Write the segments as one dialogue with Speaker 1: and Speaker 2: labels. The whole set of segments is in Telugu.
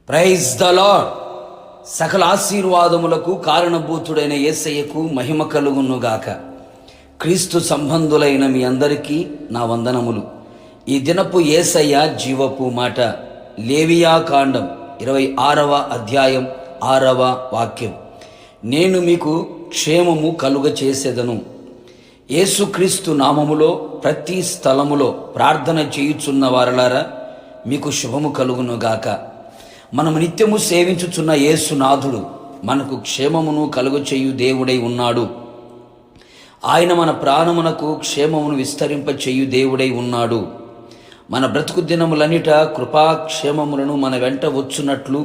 Speaker 1: Praise the lord. సకల ఆశీర్వాదములకు కారణభూతుడైన యేసయ్యకు మహిమ కలుగునుగాక. క్రీస్తు సంబంధులైన మీ అందరికీ నా వందనములు. ఈ దినపు యేసయ్య జీవపు మాట. లేవియా కాండం 26వ అధ్యాయం 6వ వాక్యం. నేను మీకు క్షేమము కలుగ చేసేదను. యేసుక్రీస్తు నామములో ప్రతి స్థలములో ప్రార్థన చేయుచున్న వారలారా, మీకు శుభము కలుగునుగాక. మనము నిత్యము సేవించుచున్న యేసునాథుడు మనకు క్షేమమును కలుగు చేయు దేవుడై ఉన్నాడు. ఆయన మన ప్రాణమునకు క్షేమమును విస్తరింప చేయు దేవుడై ఉన్నాడు. మన బ్రతుకు దినములన్నిట కృపాక్షేమములను మన వెంట వచ్చునట్లు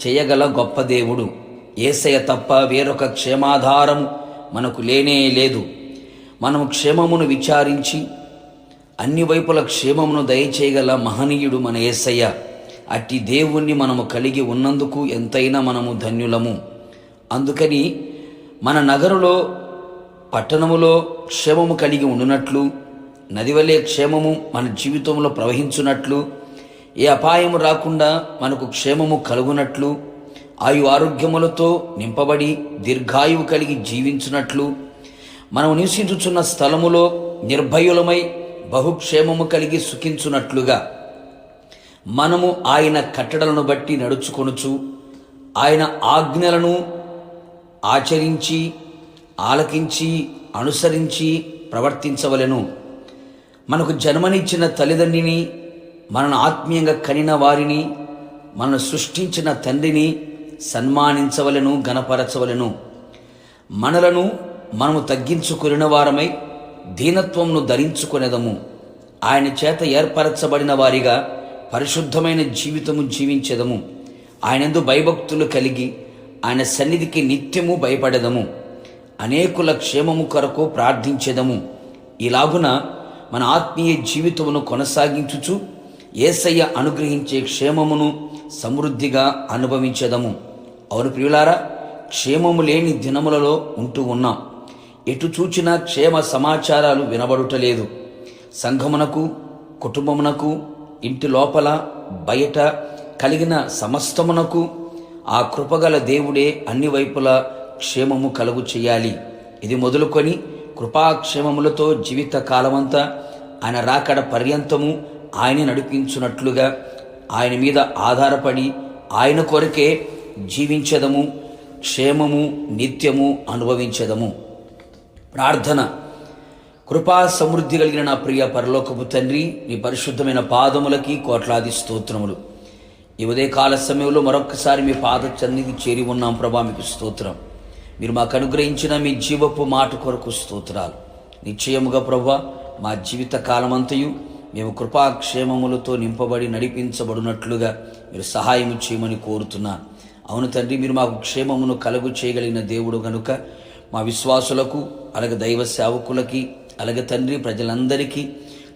Speaker 1: చేయగల గొప్ప దేవుడు. యేసయ్య తప్ప వేరొక క్షేమాధారము మనకు లేనే లేదు. మనము క్షేమమును విచారించి అన్ని వైపుల క్షేమమును దయచేయగల మహనీయుడు మన యేసయ్య. అట్టి దేవుణ్ణి మనము కలిగి ఉన్నందుకు ఎంతైనా మనము ధన్యులము. అందుకని మన నగరులో పట్టణములో క్షేమము కలిగి ఉండునట్లు, నదివలే క్షేమము మన జీవితంలో ప్రవహించున్నట్లు, ఏ అపాయము రాకుండా మనకు క్షేమము కలుగునట్లు, ఆరోగ్యములతో నింపబడి దీర్ఘాయువు కలిగి జీవించున్నట్లు, మనము నివసించుచున్న స్థలములో నిర్భయులమై బహుక్షేమము కలిగి సుఖించున్నట్లుగా మనము ఆయన కట్టడలను బట్టి నడుచుకొనుచు ఆయన ఆజ్ఞలను ఆచరించి ఆలకించి అనుసరించి ప్రవర్తించవలెను. మనకు జన్మనిచ్చిన తల్లిదండ్రిని, మనను ఆత్మీయంగా కనిన వారిని, మనను సృష్టించిన తండ్రిని సన్మానించవలెను, గణపరచవలెను. మనలను మనము తగ్గించుకొనిన వారమై దీనత్వమును ధరించుకొనేదము. ఆయన చేత ఏర్పరచబడిన వారిగా పరిశుద్ధమైన జీవితము జీవించెదము. ఆయనందు భయభక్తులు కలిగి ఆయన సన్నిధికి నిత్యము భయపడెదము. అనేకుల క్షేమము కొరకు ప్రార్థించెదము. ఇలాగున మన ఆత్మీయ జీవితమును కొనసాగించుచు యేసయ్య అనుగ్రహించే క్షేమమును సమృద్ధిగా అనుభవించెదము. అవును ప్రియులారా, క్షేమము లేని దినములలో ఉంటూ ఉన్నాం. ఎటు చూచినా క్షేమ సమాచారాలు వినబడుటలేదు. సంఘమునకు, కుటుంబమునకు, ఇంటి లోపల బయట కలిగిన సమస్తమునకు ఆ కృపగల దేవుడే అన్ని వైపులా క్షేమము కలుగు చేయాలి. ఇది మొదలుకొని కృపాక్షేమములతో జీవిత కాలమంతా ఆయన రాకడ పర్యంతము ఆయన నడిపించున్నట్లుగా ఆయన మీద ఆధారపడి ఆయన కొరకే జీవించదము, క్షేమము నిత్యము అనుభవించదము. ప్రార్థన. కృపా సమృద్ధి కలిగిన నా ప్రియ పరలోకపు తండ్రి, నీ పరిశుద్ధమైన పాదములకి కోట్లాది స్తోత్రములు. ఈ ఉదయకాల సమయంలో మరొక్కసారి మీ పాద సన్నిధి చేరి ఉన్నాం ప్రభా, మీకు స్తోత్రం. మీరు మాకు అనుగ్రహించిన మీ జీవపు మాట కొరకు స్తోత్రాలు. నిశ్చయముగా ప్రభా, మా జీవిత కాలమంతయు మేము కృపాక్షేమములతో నింపబడి నడిపించబడినట్లుగా మీరు సహాయం చేయమని కోరుతున్నాను. అవును తండ్రి, మీరు మాకు క్షేమమును కలుగు చేయగలిగిన దేవుడు గనుక మా విశ్వాసులకు, అలాగే దైవ సేవకులకి, అలాగే తండ్రి ప్రజలందరికీ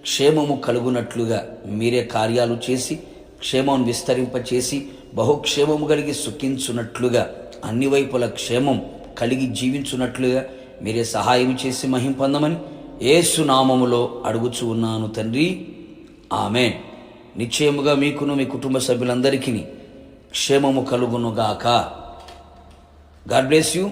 Speaker 1: క్షేమము కలుగునట్లుగా మీరే కార్యాలు చేసి క్షేమం విస్తరింపచేసి బహుక్షేమము కలిగి సుఖించున్నట్లుగా, అన్ని వైపుల క్షేమం కలిగి జీవించున్నట్లుగా మీరే సహాయం చేసి మహిమ పొందమని యేసు నామములో అడుగుచూ ఉన్నాను తండ్రి, ఆమేన్. నిశ్చయముగా మీకును మీ కుటుంబ సభ్యులందరికీ క్షేమము కలుగునుగాక. God bless you.